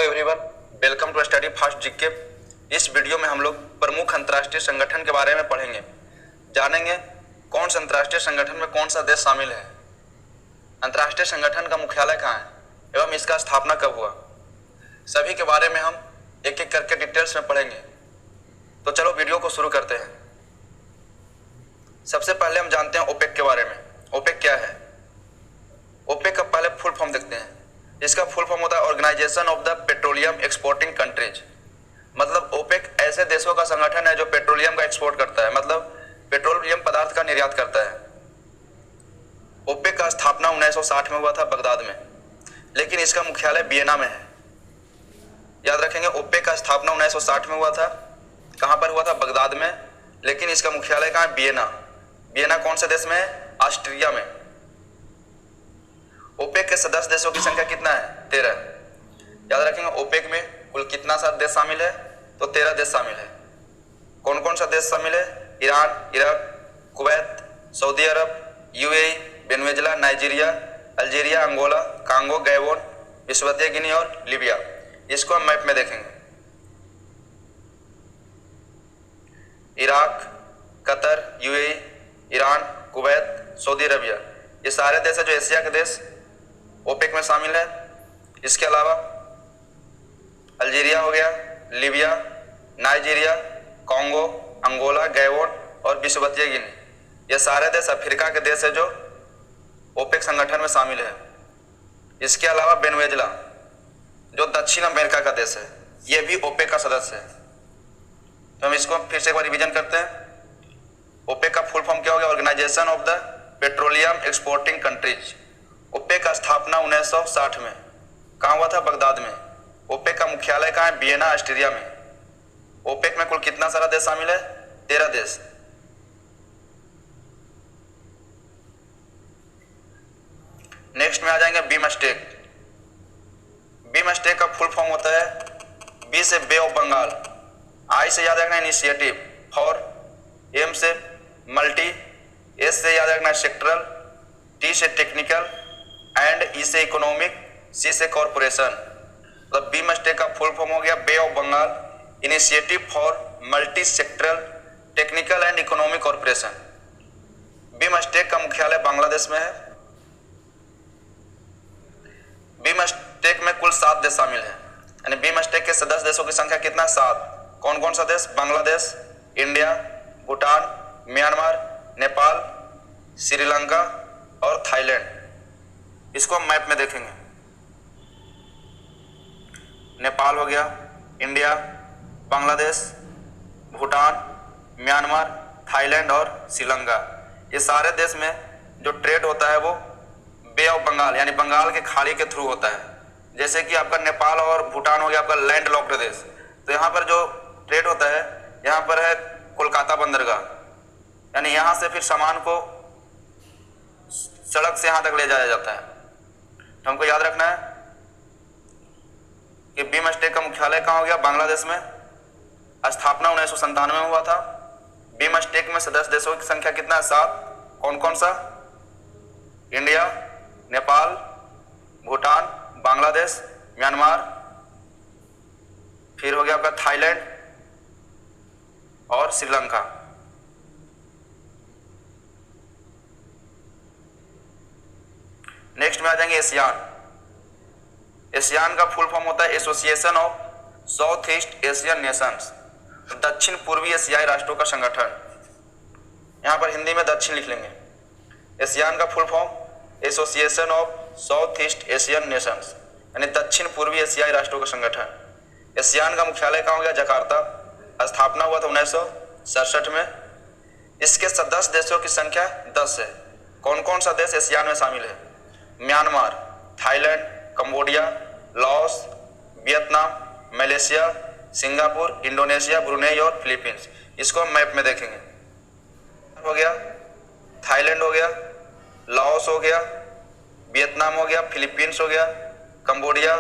Everyone, welcome to study fast GK. इस video में हम लोग प्रमुख अंतर्राष्ट्रीय संगठन के बारे में पढ़ेंगे, जानेंगे कौन सा अंतर्राष्ट्रीय संगठन में कौन सा देश शामिल है, अंतर्राष्ट्रीय संगठन का मुख्यालय कहाँ है एवं इसका स्थापना कब हुआ। सभी के बारे में हम एक एक करके डिटेल्स में पढ़ेंगे। तो चलो वीडियो को शुरू करते हैं। सबसे पहले हम जानते हैं ओपेक के बारे में। ओपेक क्या है? ओपेक का पहले फुल फॉर्म देखते हैं। इसका फुल फॉर्म होता है organization of the petroleum exporting countries. मतलब ओपेक ऐसे देशों का संगठन है जो पेट्रोलियम का एक्सपोर्ट करता है, मतलब पेट्रोलियम पदार्थ का निर्यात करता है। ओपेक का स्थापना 1960 में हुआ था बगदाद में, लेकिन इसका मुख्यालय वियना में है। याद रखेंगे, ओपेक का स्थापना 1960 में हुआ था। कहां पर हुआ था? बगदाद में, लेकिन इसका मुख्यालय कहां है? वियना। वियना कौन से देश में है? ऑस्ट्रिया में। ओपेक के सदस्य देशों की संख्या कितना है? 13। याद रखेंगे, ओपेक में कुल कितना सा देश शामिल है? तो 13 देश शामिल है। कौन कौन सा देश शामिल है? Iran, Iraq, Kuwait, Saudi Arab, UAE, Venezuela, Nigeria, Algeria, Angola, Congo, Gabon, Equatorial Guinea और लीबिया। इसको हम मैप में देखेंगे। Iraq, Qatar, UAE, Iran, Kuwait, Saudi Arabia, ये सारे देश है जो एशिया के देश ओपेक में शामिल है। इसके अलावा अल्जीरिया हो गया, Libya, Nigeria, Congo, Angola, Gabon और इक्वाटोरियल गिनी, ये सारे देश अफ्रीका के देश है जो ओपेक संगठन में शामिल है। इसके अलावा वेनेजुएला जो दक्षिण अमेरिका का देश है, ये भी ओपेक का सदस्य है। तो हम इसको फिर से एक बार रिवीजन करते हैं। ओपेक का फुल फॉर्म क्या हो गया? Organization of the petroleum exporting countries. OPEC का स्थापना 1960 में कहाँ हुआ था? बगदाद में। ओपेक का मुख्यालय कहाँ है? वियना, ऑस्ट्रिया में। ओपेक में कुल कितना सारा देश शामिल है? 13 देश। नेक्स्ट में आ जाएंगे बीमस्टेक। बीमस्टेक का फुल फॉर्म होता है बी से बे ऑफ बंगाल, आई से याद रखना इनिशिएटिव, फॉर, एम से मल्टी, एस से याद रखना सेक्टरल, टी से टेक्निकल एंड ई से इकोनॉमिक, सी से कॉर्पोरेशन। मतलब बीमस्टेक का फुल फॉर्म हो गया bay of Bengal, initiative for multi sectoral, technical and economic corporation. BIMSTEC का मुख्यालय बांग्लादेश में है। बीमस्टेक में कुल 7 देश शामिल हैं, यानी बीमस्टेक के सदस्य देशों की संख्या कितना? 7। कौन कौन सा देश? बांग्लादेश, इंडिया, भूटान, म्यांमार, नेपाल, श्रीलंका और थाईलैंड। इसको हम मैप में देखेंगे। नेपाल हो गया, India, Bangladesh, Bhutan, Myanmar, Thailand और श्रीलंका, ये सारे देश में जो ट्रेड होता है वो बे ऑफ बंगाल यानी बंगाल के खाड़ी के थ्रू होता है। जैसे कि आपका नेपाल और भूटान हो गया आपका लैंड लॉक्ड देश, तो यहाँ पर जो ट्रेड होता है, यहाँ पर है कोलकाता बंदरगाह, यानी यहाँ से फिर सामान को सड़क से यहाँ तक ले जाया जाता है। तो हमको याद रखना है कि बीमस्टेक का मुख्यालय कहाँ हो गया? बांग्लादेश में। स्थापना 1997 में हुआ था। बीमस्टेक में सदस्य देशों की संख्या कितना है? 7। कौन कौन सा? इंडिया, नेपाल, भूटान, बांग्लादेश, म्यांमार, फिर हो गया आपका थाईलैंड और श्रीलंका। नेक्स्ट में आ जाएंगे एशियान। एशियान का फुल फॉर्म होता है association of south east Asian Nations, दक्षिण पूर्वी एशियाई राष्ट्रों का संगठन। यहां पर हिंदी में दक्षिण लिख लेंगे। एशियान का full form association of south east Asian Nations, यानी दक्षिण पूर्वी एशियाई राष्ट्रों का संगठन। एशियान का मुख्यालय कहाँ हो गया? जकार्ता। स्थापना हुआ था 1967 में। इसके सदस्य देशों की संख्या 10 है। कौन कौन सा देश एशियान में शामिल है? Myanmar, Thailand, Cambodia, Laos, Vietnam, Malaysia, Singapore, Indonesia, Brunei और फिलीपींस। इसको हम मैप में देखेंगे। हो गया थाईलैंड, हो गया लाओस, हो गया वियतनाम, हो गया फिलीपींस, हो गया कंबोडिया,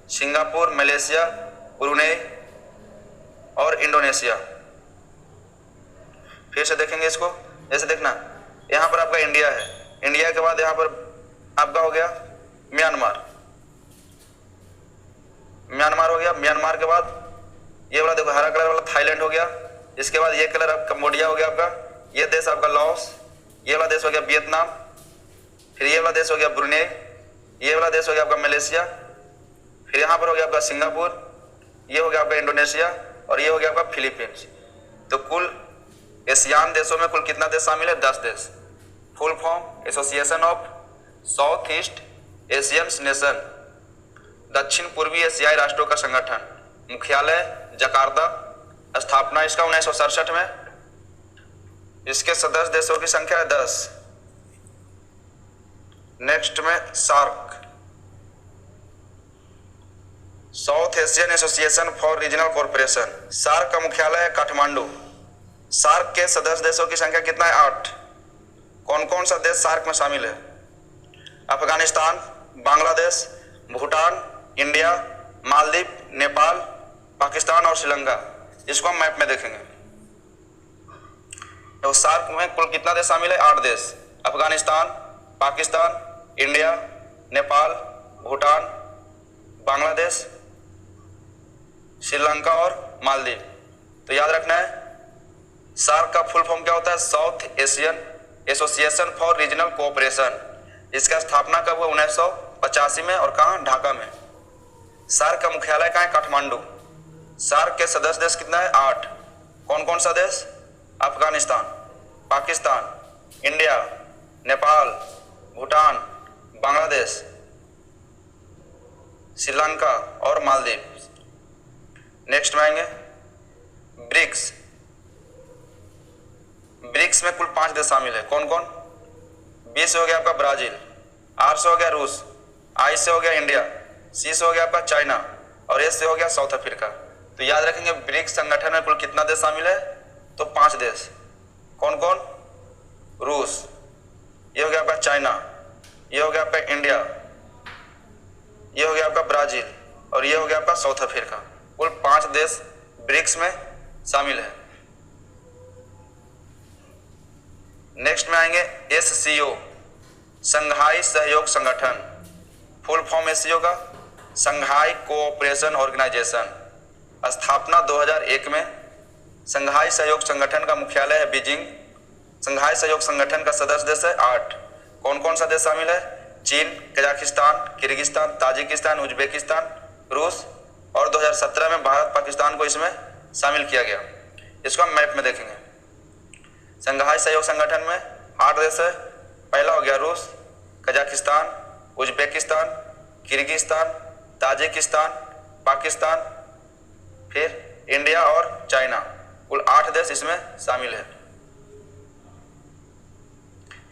सिंगापुर, मलेशिया, ब्रुनेई और इंडोनेशिया। फिर से देखेंगे इसको। जैसे देखना, यहाँ पर आपका इंडिया है, इंडिया के बाद यहाँ पर आपका हो गया म्यांमार, म्यांमार म्यांमार के बाद ये वाला देखो हरा कलर वाला थाईलैंड हो गया, इसके बाद ये कलर अब कंबोडिया हो गया आपका, ये देश आपका लाओस, ये वाला देश हो गया वियतनाम, फिर ये वाला देश हो गया ब्रुनेई, ये वाला देश हो गया आपका मलेशिया, फिर यहाँ पर हो गया आपका सिंगापुर, ये हो गया आपका इंडोनेशिया और ये हो गया आपका फिलीपींस। तो कुल एशियान देशों में कुल कितना देश शामिल है? 10 देश। Full form association of south east Asian nation, दक्षिण पूर्वी एशियाई राष्ट्रों का संगठन, मुख्यालय जकार्ता, स्थापना इसका 1967 में, इसके सदस्य देशों की संख्या है 10। नेक्स्ट में SAARC, South Asian Association for Regional Corporation, SAARC का मुख्यालय है काठमांडू। सार्क के सदस्य देशों की संख्या कितना है? 8। कौन कौन सा देश सार्क में शामिल है? अफगानिस्तान, बांग्लादेश, भूटान, इंडिया, मालदीव, नेपाल, पाकिस्तान और श्रीलंका। इसको हम मैप में देखेंगे। तो सार्क में कुल कितना देश शामिल है? 8 देश। अफगानिस्तान, पाकिस्तान, इंडिया, नेपाल, भूटान, बांग्लादेश, श्रीलंका और मालदीव। तो याद रखना है सार्क का फुल फॉर्म क्या होता है? South Asian Association for regional cooperation. इसका स्थापना कब हुआ? 1985 में। और कहाँ? ढाका में। सार्क का मुख्यालय कहाँ है? काठमांडू। सार्क के सदस्य देश कितना है? 8। कौन कौन सा देश? अफगानिस्तान, पाकिस्तान, इंडिया, नेपाल, भूटान, बांग्लादेश, श्रीलंका और मालदीव। नेक्स्ट में आएंगे ब्रिक्स। ब्रिक्स में कुल 5 देश शामिल है। कौन कौन? बी से हो गया आपका ब्राजील, आर से हो गया रूस, आई से हो गया इंडिया, सी से हो गया आपका चाइना और एस से हो गया साउथ अफ्रीका। तो याद रखेंगे ब्रिक्स संगठन में कुल कितना देश शामिल है? तो 5 देश। कौन कौन? रूस, ये हो गया आपका चाइना, ये हो गया आपका इंडिया, ये हो गया आपका ब्राजील और ये हो गया आपका साउथ अफ्रीका। कुल 5 देश ब्रिक्स में शामिल है। नेक्स्ट में आएंगे SCO, संघाई सहयोग संगठन। फुल फॉर्म SCO का संघाई कोऑपरेशन ऑर्गेनाइजेशन। स्थापना 2001 में। संघाई सहयोग संगठन का मुख्यालय है बीजिंग। संघाई सहयोग संगठन का सदस्य देश है 8। कौन कौन सा देश शामिल है? चीन, कजाकिस्तान, किर्गिस्तान, ताजिकिस्तान, उज्बेकिस्तान, रूस और 2017 में भारत, पाकिस्तान को इसमें शामिल किया गया। इसको हम मैप में देखेंगे। संघाई सहयोग संगठन में 8 देश है। पहला हो गया रूस, Kazakhstan, Uzbekistan, Kyrgyzstan, Tajikistan, Pakistan, फिर इंडिया और चाइना। कुल 8 देश इसमें शामिल है।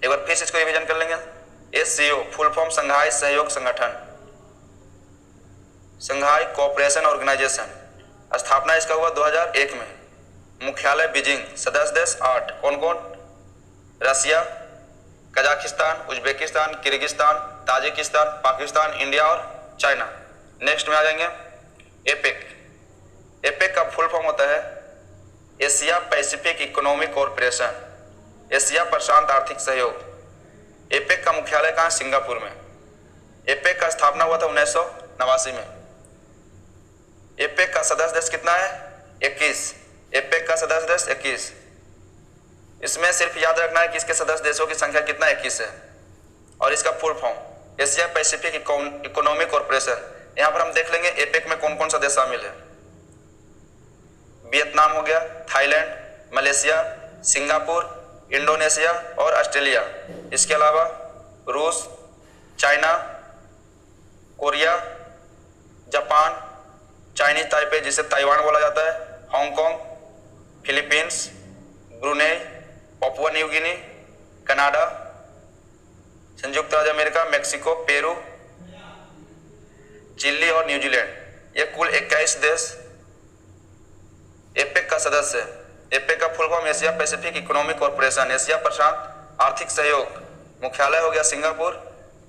एक बार फिर इसको रिवीजन कर लेंगे। SCO फुल फॉर्म संघाई सहयोग संगठन, संघाई कोऑपरेशन ऑर्गेनाइजेशन। स्थापना इसका हुआ 2001 में। मुख्यालय बीजिंग। सदस्य देश 8। कौन कौन? Russia, Kazakhstan, Uzbekistan, Kyrgyzstan, Tajikistan, Pakistan, India और चाइना। नेक्स्ट में आ जाएंगे एपेक। एपेक का फुल फॉर्म होता है Asia Pacific economic corporation, Asia प्रशांत आर्थिक सहयोग। एपेक का मुख्यालय कहाँ? सिंगापुर में। एपेक का स्थापना हुआ था 1989 में। एपेक का सदस्य देश कितना है? 21। एपेक का सदस्य देश 21। इसमें सिर्फ याद रखना है कि इसके सदस्य देशों की संख्या कितना? 21 है। और इसका full form Asia Pacific economic corporation. यहाँ पर हम देख लेंगे एपेक में कौन कौन सा देश शामिल है। वियतनाम हो गया, थाईलैंड, मलेशिया, सिंगापुर, इंडोनेशिया और ऑस्ट्रेलिया। इसके अलावा रूस, China, Korea, Japan, Chinese Taipei जिसे ताइवान बोला जाता है, Hong Kong, Philippines, Brunei, Papua New Guinea, Canada, संयुक्त राज्य अमेरिका, मेक्सिको, पेरू, चिली और न्यूजीलैंड। ये कुल 21 देश एपेक का सदस्य है। एपेक का full form Asia Pacific economic corporation, Asia प्रशांत आर्थिक सहयोग। मुख्यालय हो गया सिंगापुर।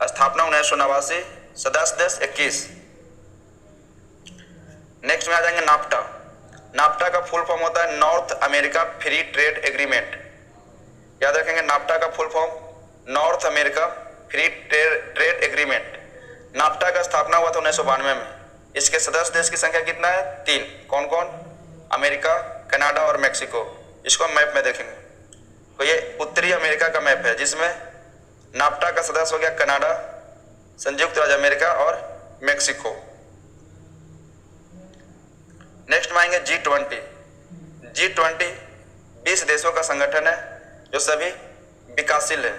स्थापना 1989। सदस्य देश 21। नेक्स्ट में आ जाएंगे नाफ्टा। नाफ्टा का फुल फॉर्म होता है north America free trade agreement. याद रखेंगे नाफ्टा का full form north America free trade agreement. NAFTA का स्थापना हुआ था 1992 में। इसके सदस्य देश की संख्या कितना है? 3। कौन कौन? अमेरिका, कनाडा और मेक्सिको। इसको हम मैप में देखेंगे। तो ये उत्तरी अमेरिका का मैप है जिसमें नाफ्टा का सदस्य हो गया कनाडा, संयुक्त राज्य अमेरिका और मेक्सिको। नेक्स्ट में आएंगे G20। G20 20 देशों का संगठन है जो सभी विकासशील है।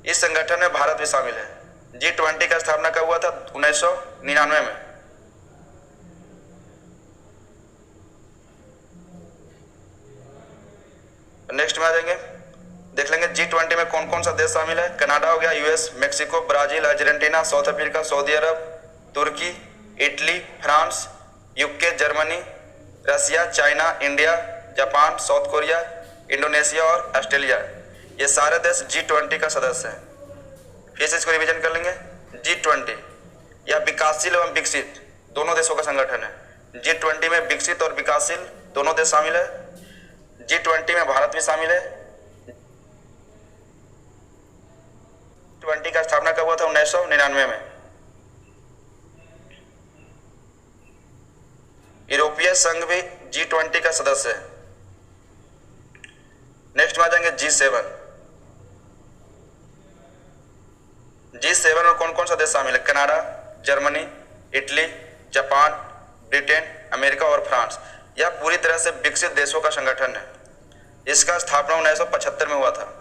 इस संगठन में भारत भी शामिल है। G20 का स्थापना कब हुआ था? 1999 में। नेक्स्ट में आ जाएंगे, देख लेंगे G20 में कौन कौन सा देश शामिल है। कनाडा हो गया, US, Mexico, Brazil, Argentina, South Africa, Saudi Arab, तुर्की, Italy, France, UK, Germany, Russia, China, India, Japan, South Korea, Indonesia और ऑस्ट्रेलिया। ये सारे देश G20 का सदस्य हैं। फिर से इसको रिवीजन कर लेंगे। G20 यह विकासशील एवं विकसित दोनों देशों का संगठन है। G20 में विकसित और विकासशील दोनों देश शामिल है। G20 में भारत भी शामिल है। G20 का स्थापना कब हुआ था? 1999 में। यूरोपीय संघ भी G20 का सदस्य है। नेक्स्ट में आ जाएंगे G7। G7 में कौन कौन सा देश शामिल है? Canada, Germany, Italy, Japan, Britain, America और फ्रांस। यह पूरी तरह से विकसित देशों का संगठन है। इसका स्थापना 1975 में हुआ था।